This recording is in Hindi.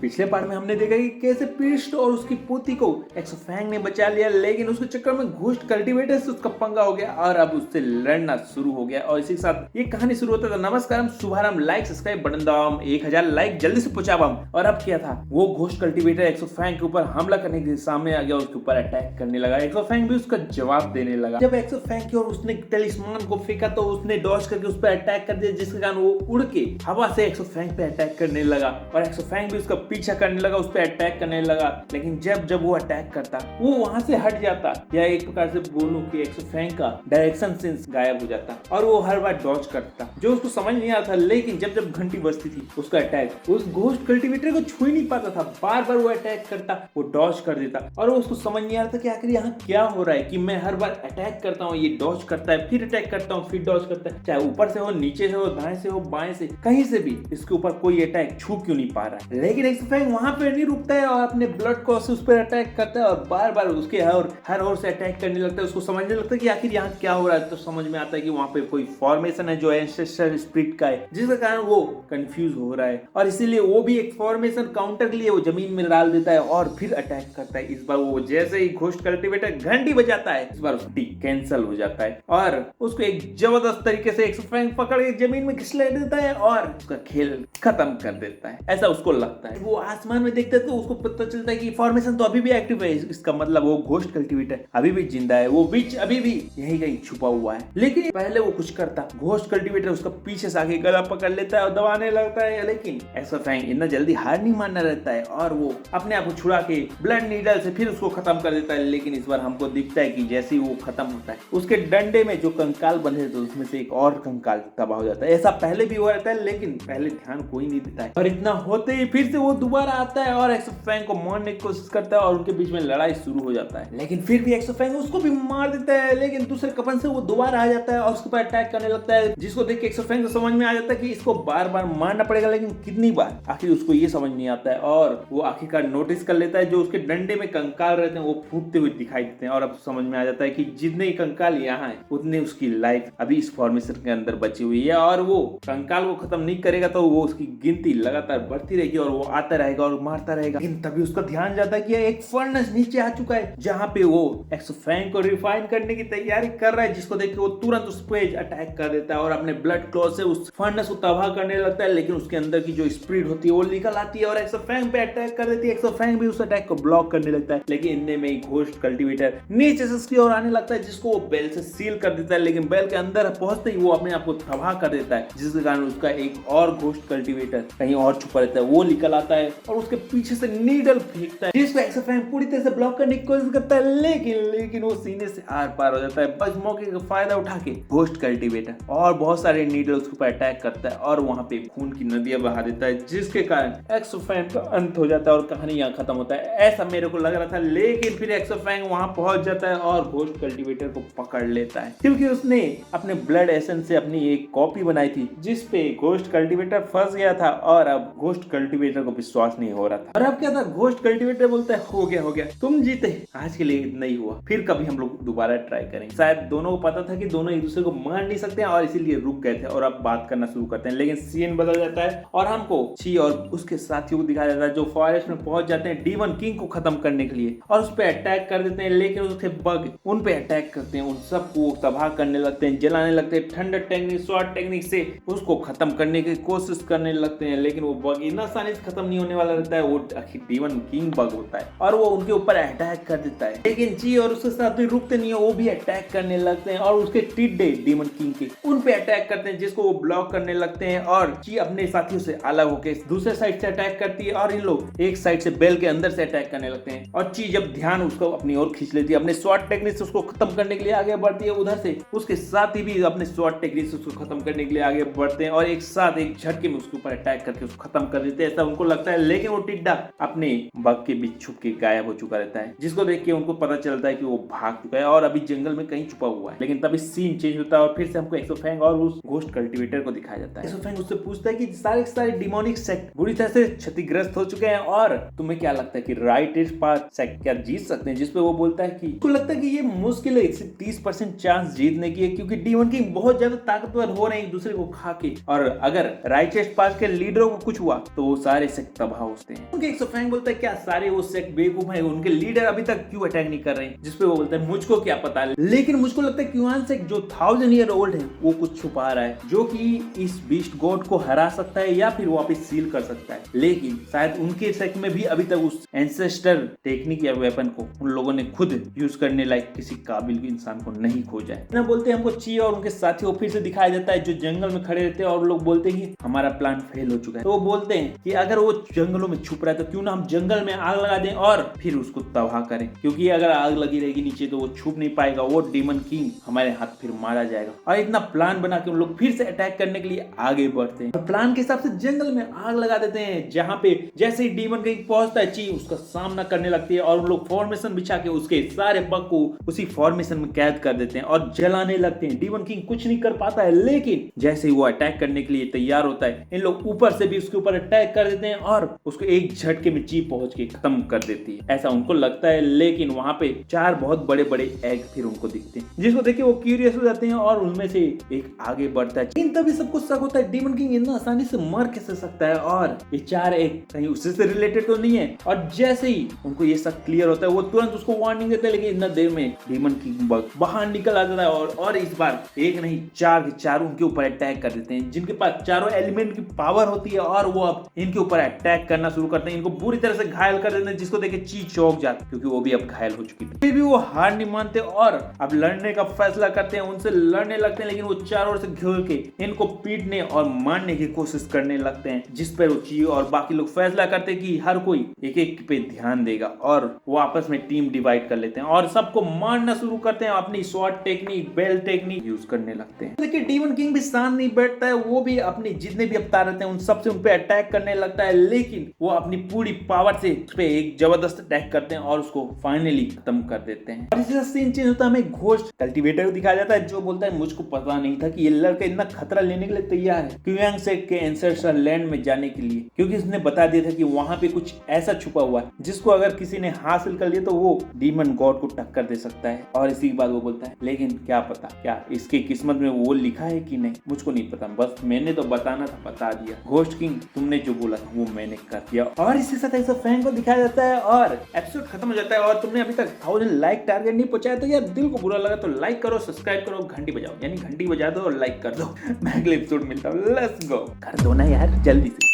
पिछले पार्ट में हमने देखा कि कैसे पीस्ट और उसकी पोती को एक्सोफैंग ने बचा लिया, लेकिन उसके चक्कर में घोस्ट कल्टीवेटर से उसका पंगा हो गया और अब उससे लड़ना शुरू हो गया। और इसी के साथ ये कहानी शुरू होता था। नमस्कार, हम शुभारंभ, लाइक सब्सक्राइब बटन दबाओ, 1000 लाइक जल्दी से पहुंचाओ। और अब क्या था, वो घोस्ट कल्टीवेटर एक्सोफैंग के ऊपर हमला करने के सामने आ गया, उसके ऊपर अटैक करने लगा। एक्सोफैंग भी उसका जवाब देने लगा। जब एक्सोफैंग की ओर उसने टेलिस्मान को फेंका तो उसने डॉज करके उस पर अटैक कर दिया, जिसके कारण वो उड़ के हवा से एक्सोफैंग पे अटैक करने लगा और एक्सोफैंग भी उसका पीछा करने लगा, उस पर अटैक करने लगा। लेकिन जब वो अटैक करता, वो वहां से हट जाता, या एक प्रकार से बोलूं कि एक्सोफैंग का डायरेक्शन सेंस गायब हो जाता और वो हर बार डॉज करता, जो उसको समझ नहीं आता। लेकिन जब घंटी बजती थी, उसका अटैक उस घोस्ट कल्टीवेटर को छू ही नहीं पाता था। बार बार वो अटैक करता, वो डॉज कर देता और उसको समझ नहीं आ रहा था कि आखिर यहाँ क्या हो रहा है कि मैं हर बार अटैक करता हूँ, ये डॉज करता है, फिर अटैक करता हूँ, फिर डॉज करता है। चाहे ऊपर से हो, नीचे से हो, दाएं से हो, बाएं से, कहीं से भी इसके ऊपर कोई अटैक छू क्यों नहीं पा रहा है। लेकिन एक्सोफैंग वहां पे नहीं रुकता है और अपने ब्लड को उस पर अटैक करता है और बार बार उसके हर ओर से अटैक करने लगता है। उसको समझने लगता है कि आखिर यहाँ क्या हो रहा है। तो समझ में आता है कि वहां पे कोई फॉर्मेशन है जो एंसेस्टर स्पिरिट का है, जिसके कारण वो कंफ्यूज हो रहा है और इसीलिए वो भी एक फॉर्मेशन काउंटर के लिए वो जमीन में डाल देता है और फिर अटैक करता है। इस बार वो जैसे ही घोस्ट कल्टीवेटर घंटी बजाता है, इस बार उसकी कैंसिल हो जाता है और उसको एक जबरदस्त तरीके से एक्सोफैंग पकड़ के जमीन में घिसले देता है और उसका खेल खत्म कर देता है, ऐसा उसको लगता है। वो आसमान में देखता है तो उसको पता चलता है कि फॉर्मेशन तो अभी भी एक्टिव है। इसका मतलब वो घोस्ट कल्टीवेटर अभी भी जिंदा है, वो विच अभी भी यही कहीं छुपा हुआ है। लेकिन पहले वो कुछ करता, घोस्ट कल्टीवेटर उसका पीछे से आके गला पकड़ लेता है और दबाने लगता है। लेकिन एक्सोफैंग इतना जल्दी हार नहीं मानना रहता है और वो अपने आप को छुड़ा के ब्लड नीडल से फिर उसको खत्म कर देता है। लेकिन इस बार हमको दिखता है कि जैसे ही वो खत्म होता है, उसके डंडे में जो कंकाल बंधे थे उसमें से एक और कंकाल तबाह हो जाता है। ऐसा पहले भी हुआ रहता है, लेकिन पहले ध्यान कोई नहीं देता है। और इतना होते ही फिर से वो दोबारा आता है और एक्सोफैंग को मारने की कोशिश करता है और उनके बीच में लड़ाई शुरू हो जाता है। लेकिन फिर भी एक्सोफैंग उसको भी मार देता है, लेकिन दूसरे कपन से वो दोबारा आ जाता है और उसके ऊपर अटैक करने लगता है, जिसको देख के एक्सोफैंग को समझ में आ जाता है कि इसको बार बार मारना पड़ेगा। लेकिन कितनी बार, आखिर उसको ये समझ नहीं आता है और वो आखिरकार नोटिस कर लेता है जो उसके डंडे में कंकाल रहते हैं वो फूटते हुए दिखाई देते हैं और अब समझ में आ जाता है कि जितने कंकाल यहाँ है उतने उसकी लाइफ अभी इस फॉर्मेशन के अंदर बची हुई है और वो कंकाल को खत्म नहीं करेगा तो वो उसकी गिनती लगातार बढ़ती रहेगी और वो आता रहेगा और मारता रहेगा। लेकिन तभी उसका ध्यान जाता है कि एक फर्नेस नीचे आ चुका है जहाँ पे वो एक्सोफैंग को रिफाइन करने की तैयारी कर रहा है, जिसको देख के वो तुरंत उस पे अटैक कर देता है और अपने ब्लड क्लॉ से उस फर्नेस को तबाह करने लगता है। लेकिन उसके अंदर की जो स्पिरिट होती है वो निकल आती है और एक्सोफैंग पे अटैक कर देती है। एक्सोफैंग भी उस अटैक को ब्लॉक करने लगता है, लेकिन इतने में ही घोस्ट कल्टीवेटर नीचे से उसकी ओर आने लगता है, जिसको वो बेल से सील कर देता है। लेकिन बेल के अंदर पहुंचते ही वो अपने आप को तबाह कर देता है, जिसके कारण उसका एक और घोस्ट कल्टीवेटर कहीं और छुपा रहता है, वो निकल आता है और उसके पीछे से नीडल फेंकता है, जिसको एक्सोफैंग पूरी तरह से ब्लॉक करने की कोशिश करता है। लेकिन वो सीने से आर पार हो जाता है। बस मौके का फायदा उठा के घोस्ट कल्टीवेटर और बहुत सारे नीडल उसके ऊपर अटैक करता है और वहां पे खून की नदियां बहा देता है, जिसके कारण एक्सोफैंग का अंत हो जाता है और कहानी यहाँ खत्म होता है, ऐसा मेरे को लग रहा था। लेकिन फिर एक्सोफैंग वहां पहुंच जाता है और घोस्ट कल्टीवेटर को पकड़ लेता है, क्योंकि उसने अपने ब्लड एसेंस से अपनी एक कॉपी बनाई थी जिसपे घोस्ट कल्टीवेटर फंस गया था और अब घोस्ट कल्टीवेटर को विश्वास नहीं हो रहा था। और अब क्या था, घोस्ट कल्टीवेटर बोलता है हो गया तुम जीते, आज के लिए इतना ही हुआ, फिर कभी हम लोग दोबारा ट्राई करेंगे। शायद दोनों को पता था कि दोनों एक दूसरे को मार नहीं सकते और इसीलिए रुक गए थे और अब बात करना शुरू करते हैं। लेकिन सीन बदल जाता है और हमको ची और उसके साथियों को दिखाया जाता है जो फॉरेस्ट में पहुंच जाते हैं डीमन किंग को खत्म करने के लिए और उस पर अटैक कर देते हैं। लेकिन उसके बग उन पे अटैक करते हैं, उन सबको तबाह करने लगते हैं, जलाने लगते हैं, ठंडर टेक्निक शॉर्ट टेक्निक से उसको खत्म करने की कोशिश करने लगते हैं। लेकिन वो बग इतना आसानी से खत्म नहीं होने वाला रहता है, वो आखिर डीमन किंग बग होता है और वो उनके ऊपर अटैक कर देता है। लेकिन ची और उसके साथी रुकते नहीं है, वो भी अटैक करने लगते हैं और उसके टिड्डे डीमन किंग के उन पे अटैक करते हैं, जिसको वो ब्लॉक करने लगते हैं और ची अपने साथियों से अलग होकर दूसरे साइड से अटैक करती है और इन लोग एक साइड से बेल के अंदर से अटैक करने लगते हैं। और ची जब ध्यान उसको अपनी ओर खींच लेती है, अपने शॉर्ट टेक्निक से उसको खत्म करने के लिए आगे बढ़ती है, उधर से उसके साथी भी अपने शॉर्ट टेक्निक से उसको खत्म करने के लिए आगे बढ़ते हैं और एक साथ एक झटके में उसके ऊपर अटैक करके उसको खत्म कर देते हैं, ऐसा उनको लगता है। लेकिन वो टिड्डा अपने बग के बीच छुप के गायब हो चुका रहता है, जिसको देख के उनको पता चलता है कि वो भाग चुका है और अभी जंगल में कहीं छुपा हुआ है। लेकिन तभी सीन चेंज होता है और फिर से हमको एक्सोफैंग और उस घोस्ट कल्टीवेटर को दिखाया जाता है। एक्सोफैंग उससे पूछता है कि सारे डिमोनिक सेक्ट बुरी तरह से क्षतिग्रस्त हो चुके हैं और तुम्हें क्या लगता है कि राइटेस्ट पाथ सेक्ट क्या जीत सकते हैं, जिसपे वो बोलता है कि उसको लगता है कि ये मुश्किल है, इससे 30% चांस जीतने की है, क्योंकि डीमन किंग बहुत ज्यादा ताकतवर हो रहे हैं एक दूसरे को खा के, और अगर राइटेस्ट पाथ के लीडरों को कुछ हुआ तो वो सारे सेक्ट तबाह होते हैं। उनके एक्सोफैंग बोलता है क्या सारे वो सेक्ट बेवकूफ है, उनके लीडर अभी तक क्यों अटैक नहीं कर रहे हैं? जिसपे वो बोलता है मुझको क्या पता, लेकिन मुझको लगता है क्यूआन सेक्ट जो 1000 ईयर ओल्ड है वो कुछ छुपा रहा है जो कि इस बीस्ट गॉड को हरा सकता है या फिर वापस सील कर सकता है। लेकिन शायद उनके सेक्ट में भी अभी तक उस एंसेस्टर टेक्निक या वेपन को उन लोगों ने खुद यूज करने लायक किसी काबिल इंसान को नहीं खोजा है। ना बोलते हमको ची और उनके साथियों को फिर से दिखाया जाता है जो जंगल में खड़े रहते हैं और लोग बोलते हैं कि हमारा प्लान फेल हो चुका है। तो वो बोलते हैं कि अगर वो जंगलों में छुप रहा है तो क्यों ना हम जंगल में आग लगा दें और फिर उसको तबाह करें, क्योंकि अगर आग लगी रहेगी नीचे तो वो छुप नहीं पाएगा, वो डीमन किंग हमारे हाथ फिर मारा जाएगा। और इतना प्लान बना के उन लोग फिर से अटैक करने के लिए आगे बढ़ते हैं और प्लान के हिसाब से जंगल में आग लगा देते हैं, जहां पे जैसे ही डीमन किंग पहुंचता है ची उसका सामना करने लगती है और उन लोग फॉर्मेशन बिछा के उसके सारे बग को उसी फॉर्मेशन में कैद कर देते हैं और जलाने लगते हैं। डीमन किंग कुछ नहीं कर पाता है, लेकिन जैसे ही वो अटैक करने के लिए तैयार होता है इन लोग ऊपर से भी उसके ऊपर अटैक कर देते हैं और उसको एक झटके में ची पहुंच के खत्म कर देती है, ऐसा उनको लगता है। लेकिन वहां पे 4 बहुत बड़े बड़े एग फिर उनको दिखते हैं, जिसको देख के वो क्यूरियस हो जाते हैं और उनमें से एक आगे बढ़ता है। इन तभी सबको शक होता है डीमन किंग इतना आसानी से मर कैसे सकता है और ये 4 एग कहीं उससे से रिलेटेड तो नहीं है। और जैसे ही उनको ये सब क्लियर होता है वो तुरंत उसको वार्निंग देते हैं, लेकिन इतना देर में डीमन किंग बाहर निकल आता है और इस बार एक नहीं 4 के 4 उनके ऊपर अटैक कर देते हैं, जिनके पास चारों एलिमेंट की पावर होती है और वो अब इनके ऊपर अटैक करना शुरू करते हैं, इनको बुरी तरह से घायल कर देते हैं, जिसको देख के ची चौंक जाती क्योंकि वो भी अब घायल हो चुकी थी। फिर भी वो हार नहीं मानते और अब लड़ने का फैसला करते हैं, उनसे लड़ने लगते हैं, लेकिन वो चारों ओर से घेर के इनको पीटने और मारने की कोशिश करने लगते हैं, जिस पर वो ची और बाकी लोग फैसला करते हैं कि हर कोई एक एक पे ध्यान देगा और वो आपस में टीम डिवाइड कर लेते हैं और सबको मारना शुरू करते हैं, अपनी sword technique bell technique use करने लगते हैं। लेकिन डीमन किंग भी शांत नहीं बैठता है, वो भी अपने जितने भी अवतार रहते हैं उन सबसे उन पे अटैक करने लगता है, लेकिन वो अपनी पूरी पावर से उस पे एक जबरदस्त अटैक करते हैं और उसको फाइनली खत्म कर देते हैं। और इसी सीन चेंज होता है, हमें घोस्ट कल्टीवेटर को दिखाया जाता है जो बोलता है मुझको पता नहीं था कि ये लड़का इतना खतरा लेने के लिए तैयार है क्यूआन सेक्ट के एंसेस्टर लैंड में जाने के लिए, क्योंकि उसने बता दिया था कि वहां पे कुछ ऐसा छुपा हुआ है जिसको अगर किसी ने हासिल कर लिया तो वो डीमन गॉड को टक्कर दे सकता है। और इसी के बाद वो बोलता है लेकिन क्या पता क्या इसकी किस्मत में वो लिखा है कि नहीं, मुझको नहीं पता, बस मैंने तो बताना था बता दिया। घोस्ट किंग तुमने जो बोला था वो मैंने कर दिया। और इसी साथ ऐसा फैन को दिखाया जाता है और एपिसोड खत्म हो जाता है। और तुमने अभी तक 1000 लाइक टारगेट नहीं पहुंचाया तो यार दिल को बुरा लगा तो लाइक करो, सब्सक्राइब करो, घंटी बजाओ, यानी घंटी बजा दो और लाइक कर दो। मैं अगले एपिसोड मिलता हूँ, लेट्स गो, कर दो ना यार जल्दी से।